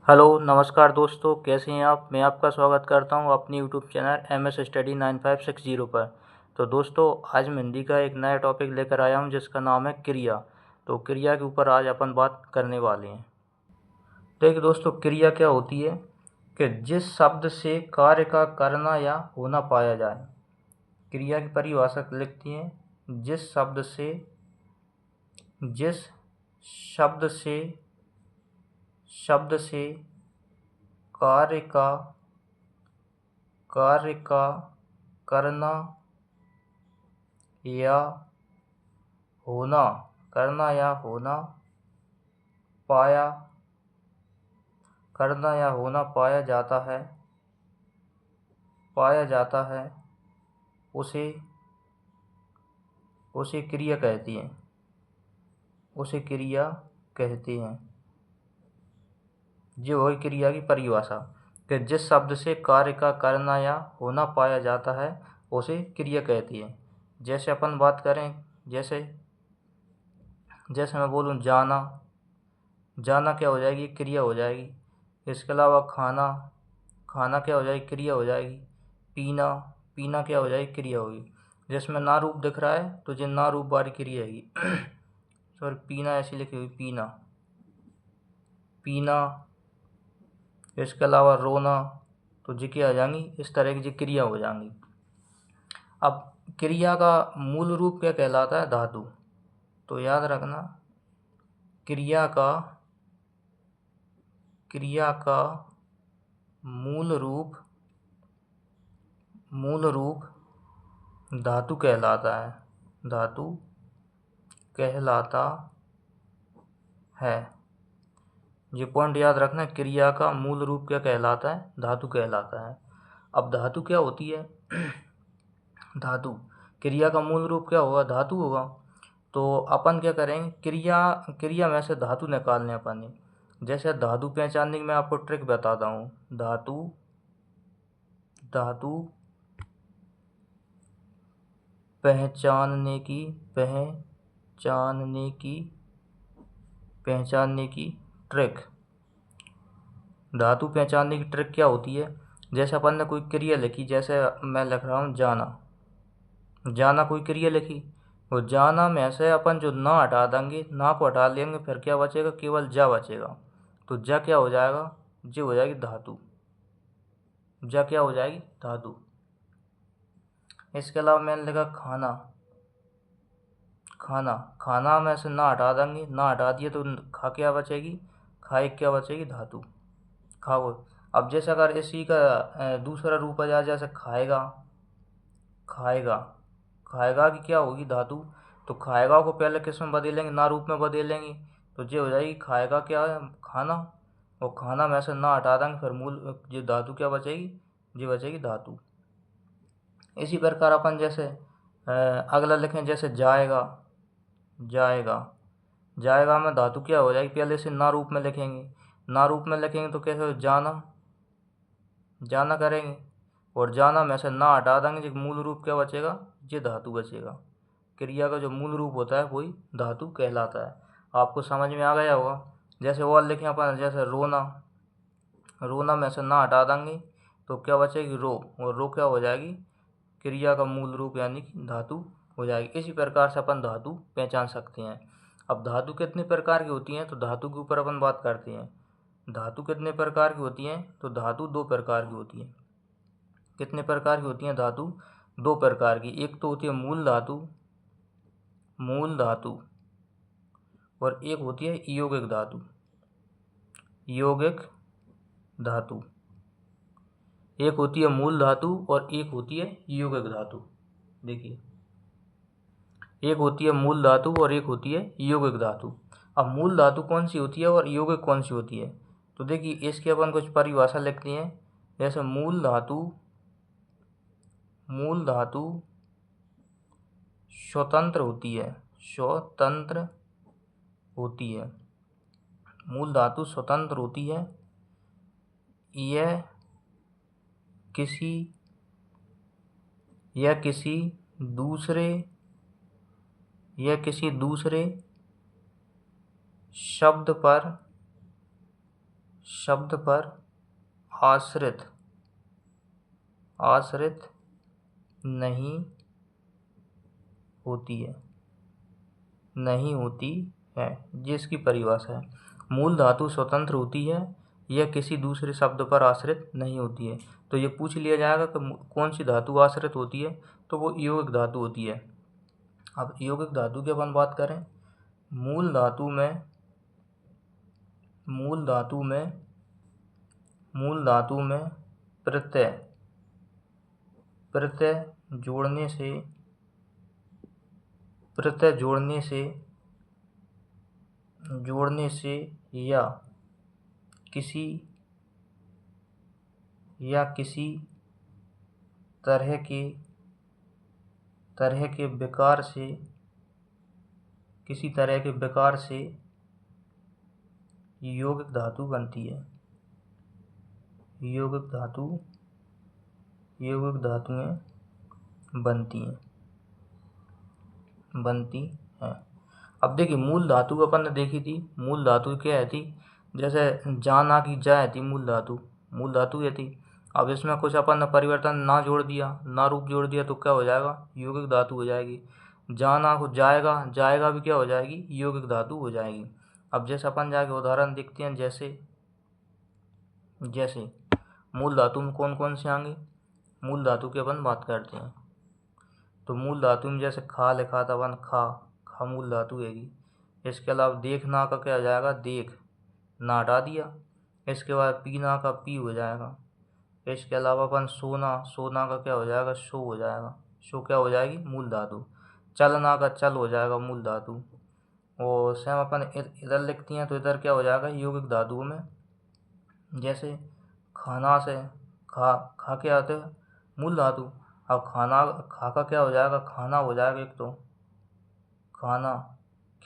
Hello नमस्कार दोस्तों, कैसे हैं आप। मैं आपका स्वागत करता हूं अपनी यूट्यूब चैनल MS स्टडी 9560 पर। तो दोस्तों, आज मैं हिंदी का एक नया टॉपिक लेकर आया हूं जिसका नाम है क्रिया। तो क्रिया के ऊपर आज अपन बात करने वाले हैं। देखिए दोस्तों, क्रिया क्या होती है कि जिस शब्द से कार्य का करना या होना पाया जाए। क्रिया की परिभाषा लिखती हैं, जिस शब्द से कार्य का करना या होना पाया जाता है उसे क्रिया कहती हैं। ये वही क्रिया की परिभाषा कि जिस शब्द से कार्य का करना या होना पाया जाता है उसे क्रिया कहती है। जैसे अपन बात करें, जैसे मैं बोलूँ जाना क्या हो जाएगी, क्रिया हो जाएगी। इसके अलावा खाना क्या हो जाएगी, क्रिया हो जाएगी। पीना क्या हो जाएगी, क्रिया होगी। जिसमें ना रूप दिख रहा है तो जो ना रूप वाली क्रिया है सॉरी, पीना ऐसी लिखी हुई, पीना। इसके अलावा रोना, तो जी क्या आ जाएंगी, इस तरह की जी क्रिया हो जाएंगी। अब क्रिया का मूल रूप क्या कहलाता है, धातु। तो याद रखना, क्रिया का मूल रूप धातु कहलाता है। ये पॉइंट याद रखना, क्रिया का मूल रूप क्या कहलाता है, धातु कहलाता है। अब धातु क्या होती है धातु, क्रिया का मूल रूप क्या होगा, धातु होगा। तो अपन क्या करेंगे, क्रिया में से धातु निकालने अपन ने। जैसे धातु पहचानने की मैं आपको ट्रिक बताता हूँ। धातु पहचानने की ट्रिक। धातु पहचानने की ट्रिक क्या होती है, जैसे अपन ने कोई क्रिया लिखी, जैसे मैं लिख रहा हूँ जाना कोई क्रिया लिखी। वो जाना में से अपन जो ना हटा देंगे, ना को हटा लेंगे, फिर क्या बचेगा, केवल जा बचेगा। तो जा क्या हो जाएगा, जी हो जाएगी धातु। जा क्या हो जाएगी, धातु। इसके अलावा मैंने लिखा खाना में से ना हटा देंगे, ना हटा दिए तो खा क्या बचेगी, खाए क्या बचेगी, धातु। खाओ। अब जैसे अगर इसी का दूसरा रूप आ जाए, जैसे खाएगा की क्या होगी, धातु। तो खाएगा को पहले किस में बदलेंगे, ना रूप में बदलेंगे। तो ये हो जाएगी खाएगा क्या है, खाना। और खाना में से ना हटा देंगे, फिर मूल ये धातु क्या बचेगी, ये बचेगी धातु। इसी प्रकार अपन जैसे अगला लिखें, जैसे जाएगा में धातु क्या हो जाएगी, पहले से ना रूप में लिखेंगे। ना रूप में लिखेंगे तो कैसे, जाना करेंगे। और जाना में से ना हटा देंगे, जो मूल रूप क्या बचेगा, ये धातु बचेगा। क्रिया का जो मूल रूप होता है वही धातु कहलाता है। आपको समझ में आ गया होगा। जैसे और लिखें अपन, जैसे रोना में से ना हटा देंगे तो क्या बचेगी, रो। और रो क्या हो जाएगी, क्रिया का मूल रूप यानी कि धातु हो जाएगी। इसी प्रकार से अपन धातु पहचान सकते हैं। अब धातु कितने प्रकार की होती हैं, तो धातु के ऊपर अपन बात करते हैं। धातु कितने प्रकार की होती हैं, तो धातु दो प्रकार की होती हैं। कितने प्रकार की होती हैं धातु, दो प्रकार की। एक तो होती है मूल धातु और एक होती है यौगिक धातु। एक होती है मूल धातु और एक होती है यौगिक धातु। देखिए, एक होती है मूल धातु और एक होती है यौगिक धातु। अब मूल धातु कौन सी होती है और यौगिक कौन सी होती है, तो देखिए इसकी अपन कुछ परिभाषा लिखते हैं। जैसे मूल धातु स्वतंत्र होती है। मूल धातु स्वतंत्र होती है। यह किसी दूसरे शब्द पर शब्द पर आश्रित नहीं होती है, जिसकी परिभाषा है। मूल धातु स्वतंत्र होती है, यह किसी दूसरे शब्द पर आश्रित नहीं होती है। तो ये पूछ लिया जाएगा कि कौन सी धातु आश्रित होती है, तो वो यौगिक धातु होती है। अब यौगिक धातु की अपन बात करें, मूल धातु में प्रत्यय जोड़ने से या किसी तरह के विकार से यौगिक धातु बनती है। यौगिक धातुएं बनती हैं। अब देखिए, मूल धातु अपन ने देखी थी। मूल धातु क्या है थी, जैसे जाना की जा थी मूल धातु ये थी। अब इसमें कुछ अपन ने परिवर्तन ना जोड़ दिया, ना रूप जोड़ दिया, तो क्या हो जाएगा, यौगिक धातु हो जाएगी। जाना को जाएगा भी क्या हो जाएगी, यौगिक धातु हो जाएगी। अब जैसे अपन जाके उदाहरण देखते हैं, जैसे मूल धातु में कौन कौन से आएंगे, मूल धातु की अपन बात करते हैं। तो मूल धातु में जैसे खा लिखा था अपन, खा मूल धातु हैगी। इसके अलावा देखना का क्या हो जाएगा, देख, ना हटा दिया। इसके बाद पीना का पी हो जाएगा। इसके अलावा अपन सोना का क्या हो जाएगा, सो हो जाएगा। सो क्या हो जाएगी, मूल धातु। चलना का चल हो जाएगा मूल धातु। और सेम अपन इधर लिखती हैं, तो इधर क्या हो जाएगा, यौगिक धातुओं में। जैसे खाना से खा के आते हैं मूल धातु। अब खा का क्या हो जाएगा, खाना हो जाएगा एक तो, खाना।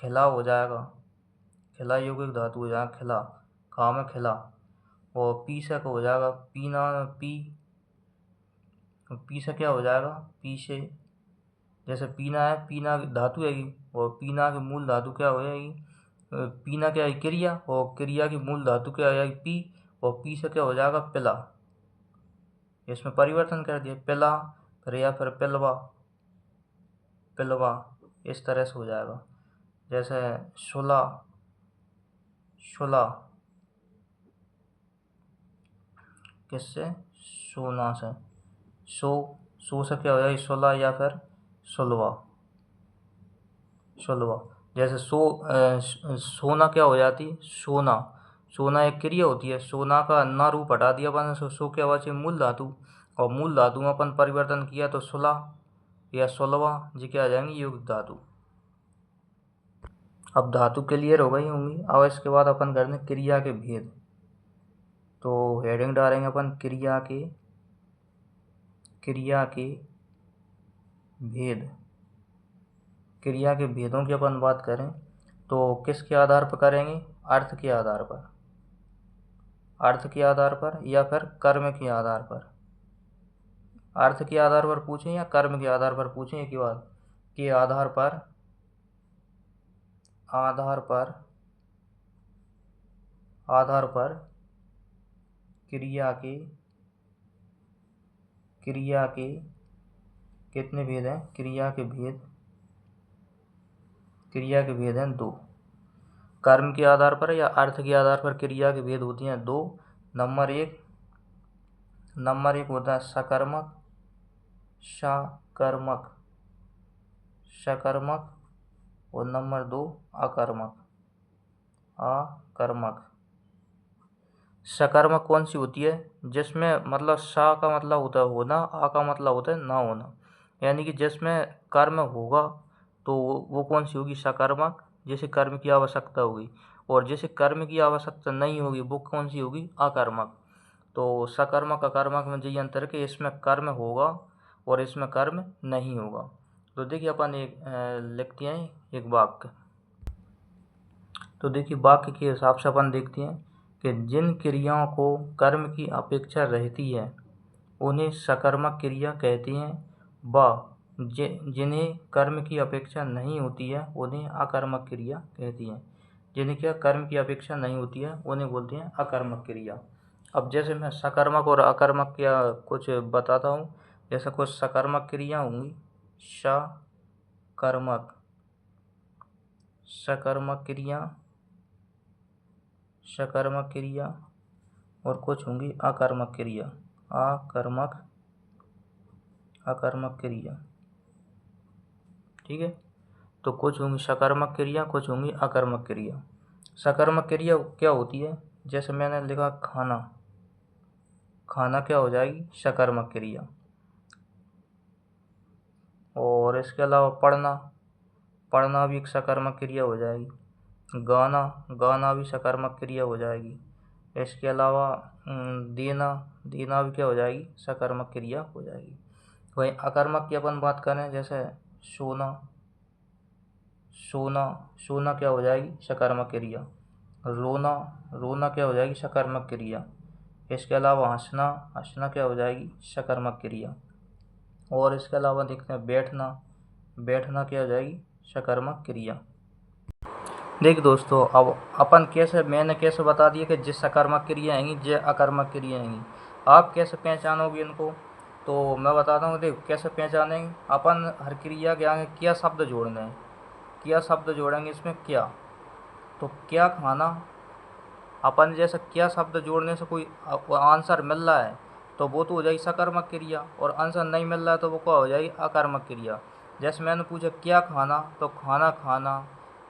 खिला हो जाएगा, खिला यौगिक धातु हो जाएगा, खिला, खा में खिला। और पी से हो जाएगा पीना, पी से क्या हो जाएगा, पी से। जैसे पीना है, पीना धातु हैगी, और पीना की मूल धातु क्या हो जाएगी, पीना क्या है, क्रिया, और क्रिया की मूल धातु क्या हो जाएगी, पी। और पी से क्या हो जाएगा, पिला। इसमें परिवर्तन कर दिया, पिला, फिर या फिर पिलवा, इस तरह से हो जाएगा। जैसे सुला, किससे, सोना से। सो से क्या हो जाएगी, सुला या फिर सुलवा। जैसे सोना क्या हो जाती, सोना एक क्रिया होती है। सोना का ना रूप हटा दिया अपन, सो क्या बचे, मूल धातु। और मूल धातु में अपन परिवर्तन किया तो सुला या सुलवा, जी क्या आ जाएंगी, यौगिक धातु। अब धातु क्लियर हो गई होंगी। अब इसके बाद अपन करते हैं क्रिया के भेद। तो हेडिंग डालेंगे अपन, क्रिया के भेद। क्रिया के भेदों की अपन बात करें, तो किसके आधार पर करेंगे, अर्थ के आधार पर या फिर कर्म के आधार पर। अर्थ के आधार पर पूछें या कर्म के आधार पर पूछें, एक ही बात के आधार पर क्रिया के कितने भेद हैं, क्रिया के भेद हैं 2। कर्म के आधार पर या अर्थ के आधार पर क्रिया के भेद होती हैं 2। नंबर एक होता है सकर्मक, और नंबर 2 अकर्मक। सकर्मक कौन सी होती है, जिसमें मतलब सा का मतलब होता है होना, आ का मतलब होता है ना होना। यानी कि जिसमें कर्म होगा तो वो कौन सी होगी, सकर्मक, जिसे कर्म की आवश्यकता होगी। और जिसे कर्म की आवश्यकता नहीं होगी वो कौन सी होगी, अकर्मक। तो सकर्मक अकर्मक में यही अंतर है कि इसमें कर्म होगा और इसमें कर्म नहीं होगा। तो देखिए अपन एक लिखते हैं एक वाक्य। तो देखिए वाक्य के हिसाब से अपन देखते हैं कि जिन क्रियाओं को कर्म की अपेक्षा रहती है उन्हें सकर्मक क्रिया कहते हैं, व जिन्हें कर्म की अपेक्षा नहीं होती है उन्हें अकर्मक क्रिया कहती हैं। जिन्हें क्या कर्म की अपेक्षा नहीं होती है उन्हें बोलते हैं अकर्मक क्रिया। अब जैसे मैं सकर्मक और अकर्मक क्या कुछ बताता हूँ। जैसे कुछ सकर्मक क्रिया होंगी, सकर्मक सकर्मक क्रिया सकर्मक क्रिया, और कुछ होंगी अकर्मक क्रिया, अकर्मक क्रिया। ठीक है, तो कुछ होंगी सकर्मक क्रिया, कुछ होंगी अकर्मक क्रिया। सकर्मक क्रिया क्या होती है, जैसे मैंने लिखा खाना, खाना क्या हो जाएगी, सकर्मक क्रिया। और इसके अलावा पढ़ना, पढ़ना भी एक सकर्मक क्रिया हो जाएगी। गाना, गाना भी सकर्मक क्रिया हो जाएगी। इसके अलावा देना, देना भी क्या हो जाएगी, सकर्मक क्रिया हो जाएगी। वहीं अकर्मक की अपन बात करें, जैसे सोना, सोना, सोना क्या हो जाएगी, सकर्मक क्रिया। रोना, रोना क्या हो जाएगी, सकर्मक क्रिया। इसके अलावा हंसना, हंसना क्या हो जाएगी, सकर्मक क्रिया। और इसके अलावा देखते हैं बैठना, बैठना क्या हो जाएगी, सकर्मक क्रिया। देखिए दोस्तों, अब अपन कैसे, मैंने कैसे बता दिया कि जिस सकर्मक क्रिया आएंगी जे अकर्मक क्रिया आएंगी, आप कैसे पहचानोगे इनको। तो मैं बताता हूँ, देखो कैसे पहचानेंगे। अपन हर क्रिया के आगे क्या शब्द जोड़ना है, क्या शब्द जोड़ेंगे इसमें, क्या। तो क्या खाना, अपन जैसे क्या शब्द जोड़ने से कोई आंसर मिल रहा है तो वो तो हो जाएगी सकर्मक क्रिया, और आंसर नहीं मिल रहा है तो वो क्या हो जाएगी, अकर्मक क्रिया। जैसे मैंने पूछा क्या खाना, तो खाना खाना,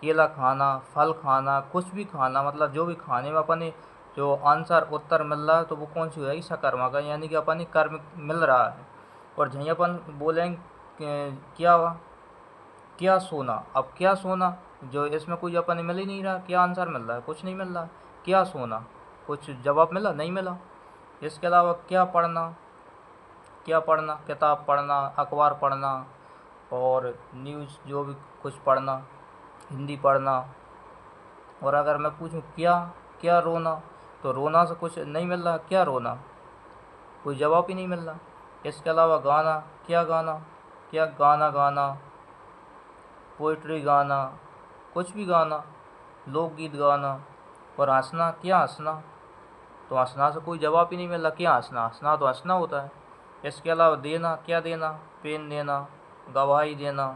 केला खाना, फल खाना, कुछ भी खाना, मतलब जो भी खाने में अपन जो आंसर उत्तर मिल रहा है तो वो कौन सी हो जाएगी, सकर्मक है, यानी कि अपन कर्म मिल रहा है। और जहीं अपन बोलेंगे क्या क्या सोना, अब क्या सोना, जो इसमें कोई अपन मिल ही नहीं रहा, क्या आंसर मिल रहा है, कुछ नहीं मिल रहा। क्या सोना, कुछ जवाब मिला, नहीं मिला। इसके अलावा क्या पढ़ना, क्या पढ़ना, किताब पढ़ना, अखबार पढ़ना, और न्यूज़ जो भी कुछ पढ़ना, हिंदी पढ़ना। और अगर मैं पूछूं क्या, क्या रोना, तो रोना से कुछ नहीं मिल रहा, क्या रोना, कोई जवाब ही नहीं मिल रहा। इसके अलावा गाना, क्या गाना, क्या गाना गाना, पोइट्री गाना, कुछ भी गाना, लोकगीत गाना। और हंसना, क्या हंसना, तो हंसना से कोई जवाब ही नहीं मिल रहा, क्या हंसना, हंसना तो हंसना होता है। इसके अलावा देना, क्या देना, पेन देना, गवाही देना,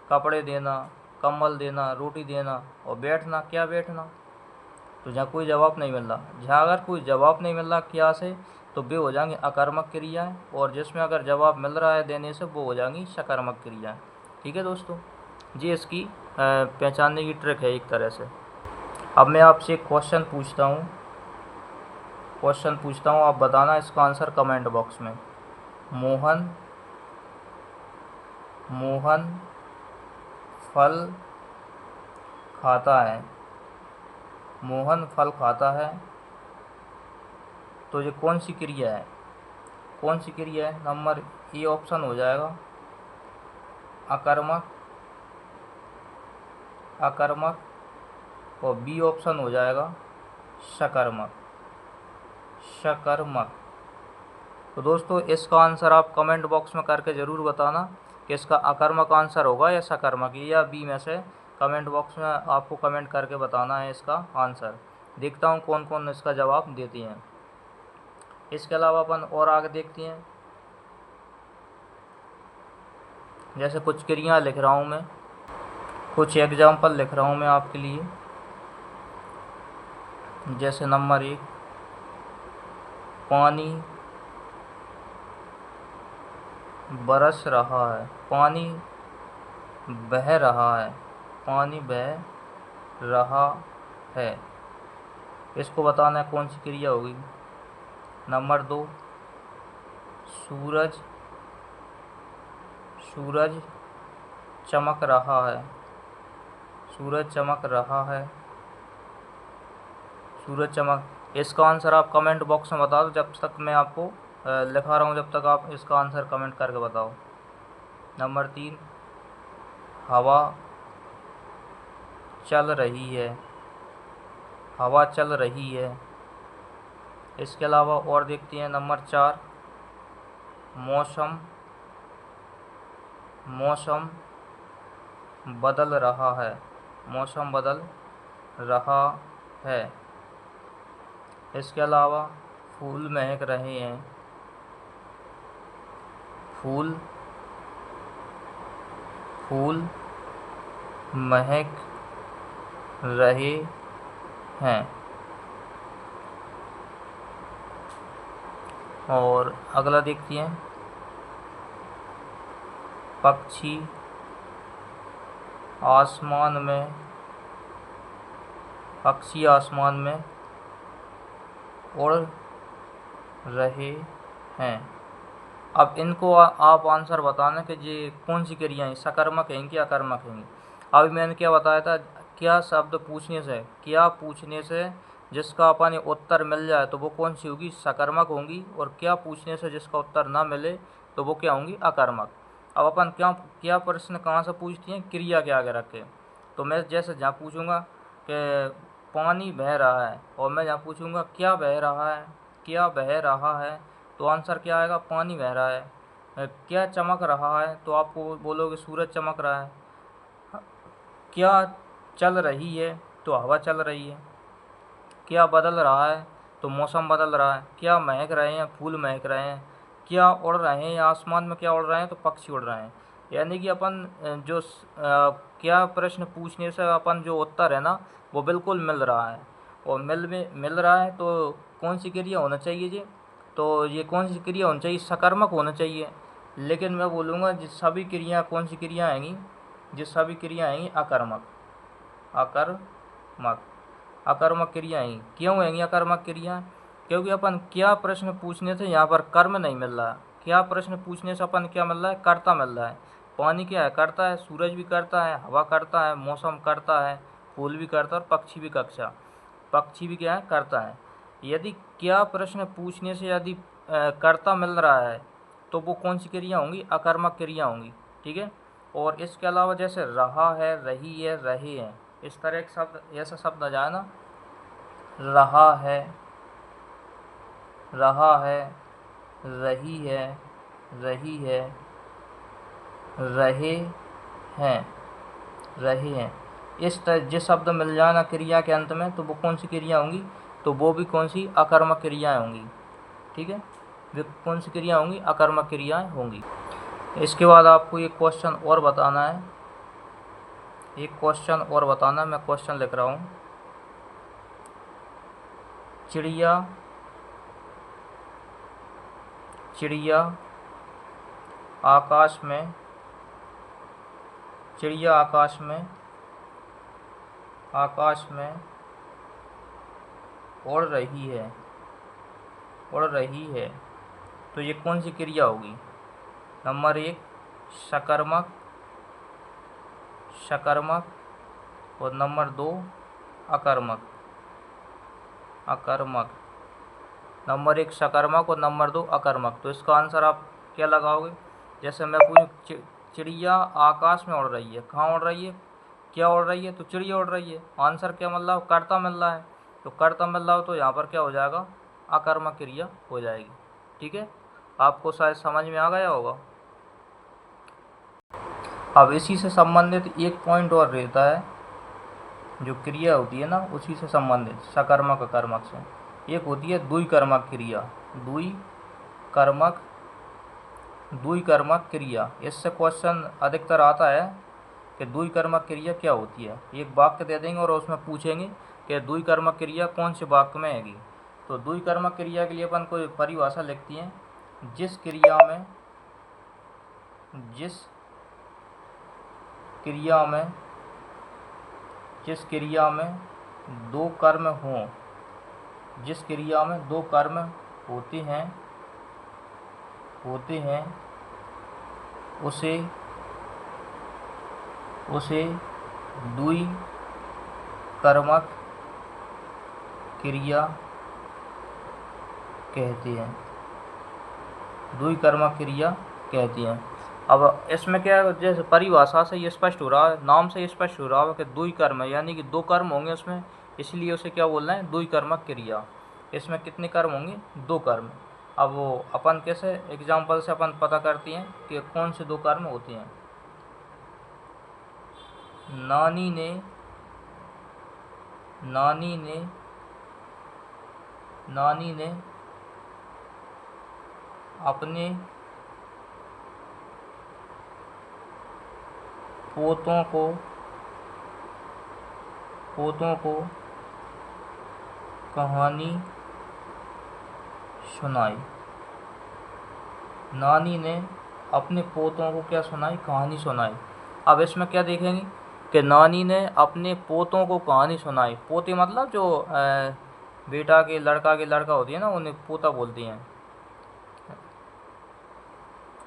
कपड़े देना, कंबल देना, रोटी देना। और बैठना, क्या बैठना, तो जहाँ कोई जवाब नहीं मिल रहा, जहाँ अगर कोई जवाब नहीं मिल रहा क्या से, तो वे हो जाएंगे अकर्मक क्रियाएँ, और जिसमें अगर जवाब मिल रहा है देने से वो हो जाएंगी सकर्मक क्रियाएँ। ठीक है दोस्तों, ये इसकी पहचानने की ट्रिक है एक तरह से। अब मैं आपसे एक क्वेश्चन पूछता हूँ, आप बताना इसका आंसर कमेंट बॉक्स में। मोहन, मोहन फल खाता है, मोहन फल खाता है, तो ये कौन सी क्रिया है, कौन सी क्रिया है। नंबर ए ऑप्शन हो जाएगा अकर्मक, अकर्मक, और बी ऑप्शन हो जाएगा सकर्मक, सकर्मक। तो दोस्तों इसका आंसर आप कमेंट बॉक्स में करके ज़रूर बताना कि इसका अकर्मक आंसर होगा या सकर्मक, या बी में से। कमेंट बॉक्स में आपको कमेंट करके बताना है इसका आंसर। देखता हूँ कौन कौन इसका जवाब देती हैं। इसके अलावा अपन और आगे देखते हैं, जैसे कुछ क्रियाएँ लिख रहा हूँ मैं, कुछ एग्जाम्पल लिख रहा हूँ मैं आपके लिए। जैसे नंबर 1, पानी बरस रहा है, पानी बह रहा है, पानी बह रहा है। इसको बताना है कौन सी क्रिया होगी। नंबर 2, सूरज, सूरज चमक रहा है, सूरज चमक रहा है, सूरज चमक। इसका आंसर आप कमेंट बॉक्स में बता दो, जब तक मैं आपको लिखा रहा हूँ जब तक आप इसका आंसर कमेंट करके बताओ। नंबर 3, हवा चल रही है, हवा चल रही है। इसके अलावा और देखते हैं नंबर 4, मौसम, मौसम बदल रहा है, मौसम बदल रहा है। इसके अलावा फूल महक रहे हैं, फूल महक रहे हैं। और अगला देखते हैं, पक्षी आसमान में उड़ रहे हैं। अब इनको आप आंसर बताना कि ये कौन सी क्रिया है, सकर्मक हैं कि अकर्मक हैं। अभी मैंने क्या बताया था, क्या शब्द पूछने से जिसका अपन उत्तर मिल जाए तो वो कौन सी होगी, सकर्मक होंगी, और क्या पूछने से जिसका उत्तर ना मिले तो वो क्या होंगी, अकर्मक। अब अपन क्या प्रश्न कहाँ से पूछती हैं, क्रिया के आगे रख के। तो मैं जैसे जहाँ पूछूंगा कि पानी बह रहा है, और मैं जहाँ पूछूंगा क्या बह रहा है, तो आंसर क्या आएगा, पानी बह रहा है। क्या चमक रहा है, तो आपको बोलोगे सूरज चमक रहा है। क्या चल रही है, तो हवा चल रही है। क्या बदल रहा है, तो मौसम बदल रहा है। क्या महक रहे हैं, फूल महक रहे हैं। क्या उड़ रहे हैं, आसमान में क्या उड़ रहे हैं, तो पक्षी उड़ रहे हैं। यानी कि अपन क्या प्रश्न पूछने से अपन जो उत्तर है ना वो बिल्कुल मिल रहा है, और मिल रहा है तो कौन सी क्रिया होना चाहिए जी, तो ये कौन सी क्रिया होनी चाहिए, सकर्मक होना चाहिए। लेकिन मैं बोलूँगा जिस सभी क्रिया कौन सी क्रिया आएंगी, जिस सभी क्रिया आएंगी अकर्मक अकर्मक क्रिया आएंगी। क्यों आएंगी अकर्मक क्रिया, क्योंकि अपन क्या प्रश्न पूछने से यहाँ पर कर्म नहीं मिल रहा। क्या प्रश्न पूछने से अपन क्या मिल रहा है, कर्ता मिल रहा है। पानी क्या है, करता है, सूरज भी करता है, हवा करता है, मौसम करता है, फूल भी करता है, और पक्षी भी क्या है, करता है। यदि क्या प्रश्न पूछने से यदि कर्ता मिल रहा है तो वो कौन सी क्रिया होंगी, अकर्मक क्रिया होंगी। ठीक है। और इसके अलावा जैसे रहा है, रही है, रहे हैं, इस तरह एक शब्द, ऐसा शब्द आ जाए ना, रहा है, रही है, रहे हैं, इस तरह जिस शब्द मिल जाए ना क्रिया के अंत में, तो वो कौन सी क्रिया होंगी, तो वो भी कौन सी, अकर्मक क्रियाएं होंगी। ठीक है, वे कौन सी क्रिया होंगी, अकर्मक क्रियाएं होंगी। इसके बाद आपको एक क्वेश्चन और बताना है, मैं क्वेश्चन लिख रहा हूँ। चिड़िया आकाश में उड़ रही है, तो ये कौन सी क्रिया होगी। नंबर 1 सकर्मक, और नंबर 2 अकर्मक। नंबर 1 सकर्मक और नंबर 2 अकर्मक। तो इसका आंसर आप क्या लगाओगे, जैसे मैं पूछूँ चिड़िया आकाश में उड़ रही है, कहाँ उड़ रही है, क्या उड़ रही है, तो चिड़िया उड़ रही है। आंसर क्या मिल रहा है, कर्ता मिल रहा है। तो कर्ता मिल रहा हो तो यहाँ पर क्या हो जाएगा, अकर्मक क्रिया हो जाएगी। ठीक है, आपको शायद समझ में आ गया होगा। अब इसी से संबंधित एक पॉइंट और रहता है, जो क्रिया होती है ना उसी से संबंधित, सकर्मक अकर्मक से। एक होती है द्विकर्मक क्रिया, द्विकर्मक क्रिया। इससे क्वेश्चन अधिकतर आता है कि द्विकर्मक क्रिया क्या होती है। एक वाक्य दे देंगे और उसमें पूछेंगे कि द्विकर्मक क्रिया कौन से वाक्य में आएगी। तो द्विकर्मक क्रिया के लिए अपन कोई परिभाषा लिखती हैं, जिस क्रिया में दो कर्म हों, जिस क्रिया में दो कर्म होते हैं उसे द्विकर्मक क्रिया कहती हैं। अब इसमें क्या है, जैसे परिभाषा से ये स्पष्ट हो रहा है, नाम से ये स्पष्ट हो रहा है कि द्विकर्म है, यानी कि दो कर्म होंगे उसमें, इसलिए उसे क्या बोलना है, द्विकर्मक क्रिया। इसमें कितने कर्म होंगे, दो कर्म। अब वो अपन कैसे एग्जाम्पल से अपन पता करती हैं कि कौन से दो कर्म होते हैं। नानी ने नानी ने अपने पोतों को कहानी सुनाई। नानी ने अपने पोतों को क्या सुनाई? कहानी सुनाई। अब इसमें क्या देखेंगे कि नानी ने अपने पोतों को कहानी सुनाई। पोते मतलब जो बेटा के लड़का होती है ना, उन्हें पोता बोलती हैं।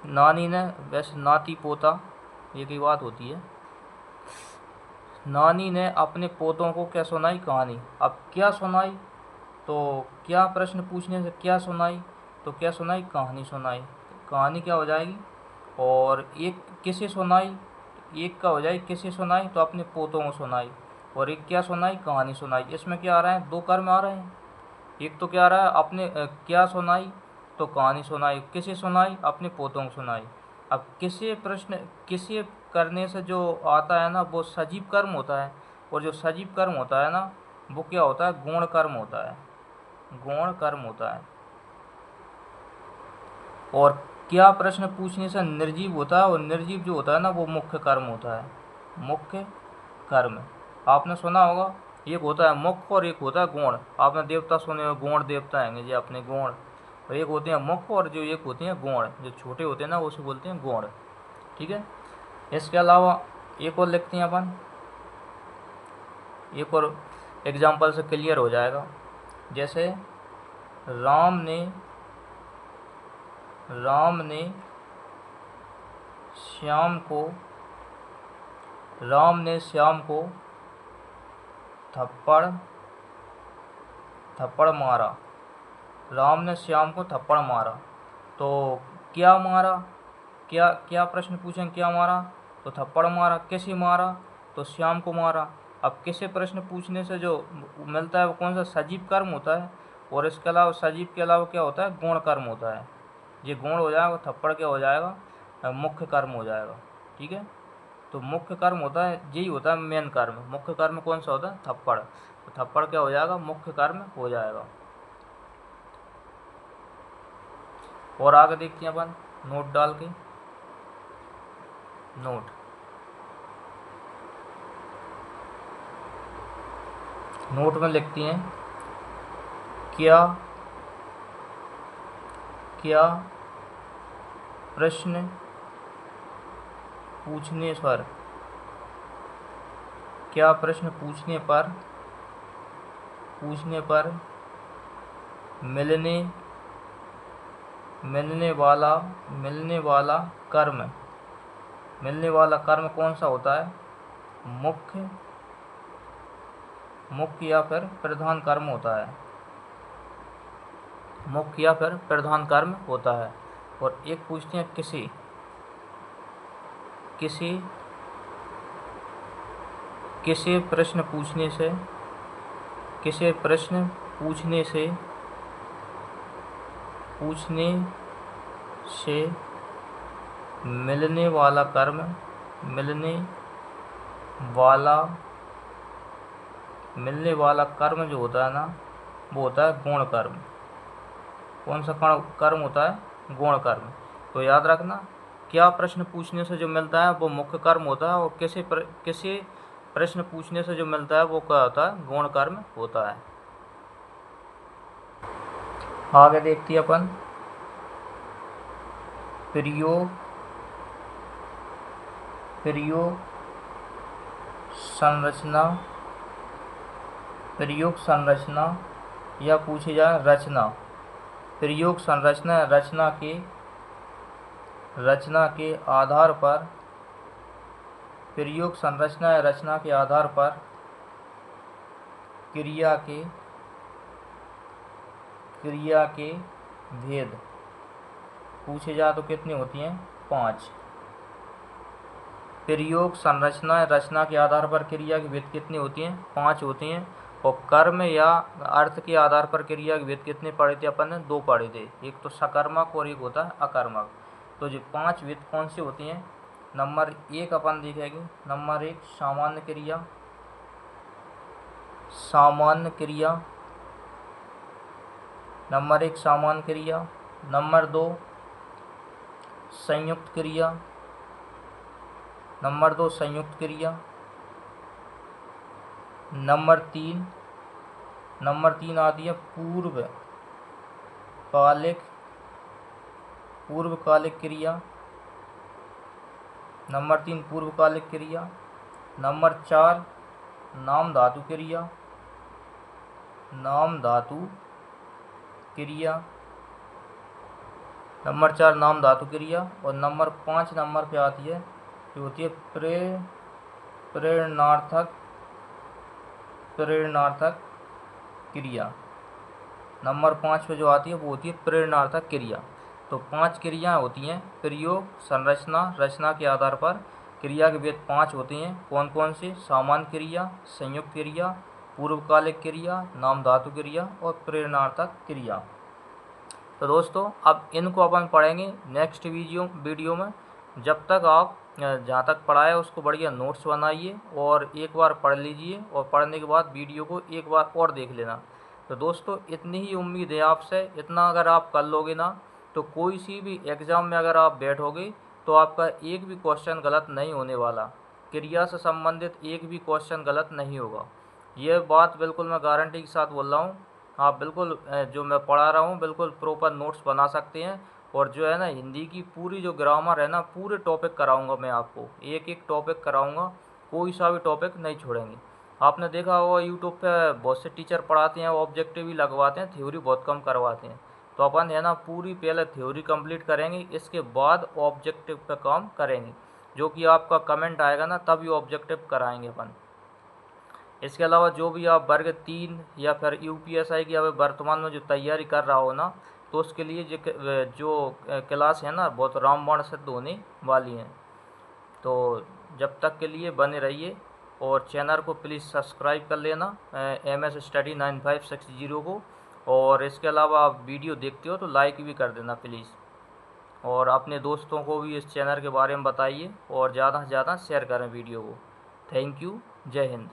नानी ने, वैसे नाती पोता एक ही बात होती है। नानी ने अपने पोतों को क्या सुनाई? कहानी। अब क्या सुनाई, तो क्या प्रश्न पूछने से क्या सुनाई, तो क्या सुनाई? कहानी सुनाई। कहानी क्या हो जाएगी? और एक किसे सुनाई? एक का हो जाएगी किसे सुनाई, तो अपने पोतों को सुनाई। और एक क्या सुनाई? कहानी सुनाई। इसमें क्या आ रहा है? दो कर्म आ रहे हैं। एक तो क्या आ रहा है? अपने क्या सुनाई, तो कहानी सुनाई। किसे सुनाई? अपने पोतों को सुनाई। अब किसे करने से जो आता है ना, वो सजीव कर्म होता है। और जो सजीव कर्म होता है ना, वो क्या होता है? गौण कर्म होता है। गौण कर्म होता है। और क्या प्रश्न पूछने से निर्जीव होता है, और निर्जीव जो होता है ना, वो मुख्य कर्म होता है। मुख्य कर्म आपने सुना होगा, एक होता है मुख्य और एक होता है गौण। आपने देवता सुने हो, गौण देवता हैं जी अपने गौण। और एक होते हैं मुख्य, और जो एक होते हैं गौण, जो छोटे होते हैं ना, उसे बोलते हैं गौण। ठीक है। इसके अलावा एक और लिखते हैं अपन, एक और एग्जाम्पल से क्लियर हो जाएगा। जैसे राम ने श्याम को थप्पड़ मारा। राम ने श्याम को थप्पड़ मारा। तो क्या मारा? क्या प्रश्न पूछें? क्या मारा? तो थप्पड़ मारा। किसे मारा? तो श्याम को मारा। अब किसे प्रश्न पूछने से जो मिलता है वो कौन सा? सजीव कर्म होता है। और इसके अलावा सजीव के अलावा क्या होता है? गौण कर्म होता है। ये गौण हो जाएगा, थप्पड़ क्या हो जाएगा? मुख्य कर्म हो जाएगा। ठीक है। तो मुख्य कर्म होता है, यही होता है मेन कर्म। मुख्य कर्म कौन सा होता है? थप्पड़। तो थप्पड़ क्या हो जाएगा? मुख्य कर्म हो जाएगा। और आगे देखते हैं अपन नोट डाल के। नोट में लिखती हैं, क्या प्रश्न पूछने पर मिलने वाला कर्म कौन सा होता है? मुख्य या फिर प्रधान कर्म होता है। मुख्य या फिर प्रधान कर्म होता है। और एक पूछते हैं किसी प्रश्न पूछने से मिलने वाला कर्म जो होता है ना, वो होता है गौण कर्म। कौन सा कर्म होता है? गौण कर्म। तो याद रखना, क्या प्रश्न पूछने से जो मिलता है वो मुख्य कर्म होता है, और किसी प्रश्न पूछने से जो मिलता है वो क्या होता है? गौण कर्म होता है। आगे देखते हैं अपन प्रयोग संरचना या पूछी जाए रचना। प्रयोग संरचना रचना के आधार पर क्रिया के भेद पूछे जाए तो कितनी होती हैं? 5। प्रयोग संरचना रचना के आधार पर क्रिया की भेद कितनी होती हैं? 5 होती हैं। और कर्म या अर्थ के आधार पर क्रिया के भेद कितने पढ़े थे अपन ने? 2 पढ़े थे। एक तो सकर्मक और एक होता है अकर्मक। तो जो 5 भेद कौन सी होती हैं? नंबर 1 अपन देखेंगे। नंबर 1 सामान्य क्रिया। सामान्य क्रिया, नंबर 1 सामान्य क्रिया, नंबर 2 संयुक्त क्रिया, नंबर 2 संयुक्त क्रिया, नंबर 3 आती है पूर्वकालिक क्रिया, नंबर 3 पूर्वकालिक क्रिया, नंबर 4 नाम धातु क्रिया, नंबर 4 नाम धातु क्रिया, और नंबर 5 नंबर पे आती है जो होती है प्रेरणार्थक क्रिया। नंबर 5 पे जो आती है वो होती है प्रेरणार्थक क्रिया। तो 5 क्रियाएं होती हैं प्रयोग, संरचना, रचना के आधार पर क्रिया के भेद 5 होते हैं। कौन कौन से? सामान्य क्रिया, संयुक्त क्रिया, पूर्वकालिक क्रिया, नाम धातु क्रिया और प्रेरणार्थक क्रिया। तो दोस्तों अब इनको अपन पढ़ेंगे नेक्स्ट वीडियो में। जब तक आप जहाँ तक पढ़ा है उसको बढ़िया नोट्स बनाइए और एक बार पढ़ लीजिए, और पढ़ने के बाद वीडियो को एक बार और देख लेना। तो दोस्तों इतनी ही उम्मीद है आपसे। इतना अगर आप कर लोगे ना तो कोई सी भी एग्ज़ाम में अगर आप बैठोगे तो आपका एक भी क्वेश्चन गलत नहीं होने वाला। क्रिया से संबंधित एक भी क्वेश्चन गलत नहीं होगा। ये बात बिल्कुल मैं गारंटी के साथ बोल रहा हूँ। आप बिल्कुल जो मैं पढ़ा रहा हूँ बिल्कुल प्रॉपर नोट्स बना सकते हैं। और जो है ना हिंदी की पूरी जो ग्रामर है ना, पूरे टॉपिक कराऊंगा मैं आपको, एक एक टॉपिक कराऊंगा, कोई सा भी टॉपिक नहीं छोड़ेंगे। आपने देखा होगा यूट्यूब पे बहुत से टीचर पढ़ाते हैं, ऑब्जेक्टिव भी लगवाते हैं, थ्योरी बहुत कम करवाते हैं। तो अपन है ना पूरी पहले थ्योरी कंप्लीट करेंगे, इसके बाद ऑब्जेक्टिव पे काम करेंगे। जो कि आपका कमेंट आएगा ना तभी ऑब्जेक्टिव कराएंगे अपन। इसके अलावा जो भी आप वर्ग 3 या फिर यूपीएसआई की अभी वर्तमान में जो तैयारी कर रहा हो ना, तो उसके लिए जो क्लास है ना बहुत रामबाण सिद्ध होने वाली हैं। तो जब तक के लिए बने रहिए और चैनल को प्लीज़ सब्सक्राइब कर लेना MS स्टडी 9560 को। और इसके अलावा आप वीडियो देखते हो तो लाइक भी कर देना प्लीज़, और अपने दोस्तों को भी इस चैनल के बारे में बताइए और ज़्यादा से ज़्यादा शेयर करें वीडियो को। Thank you. जय हिंद।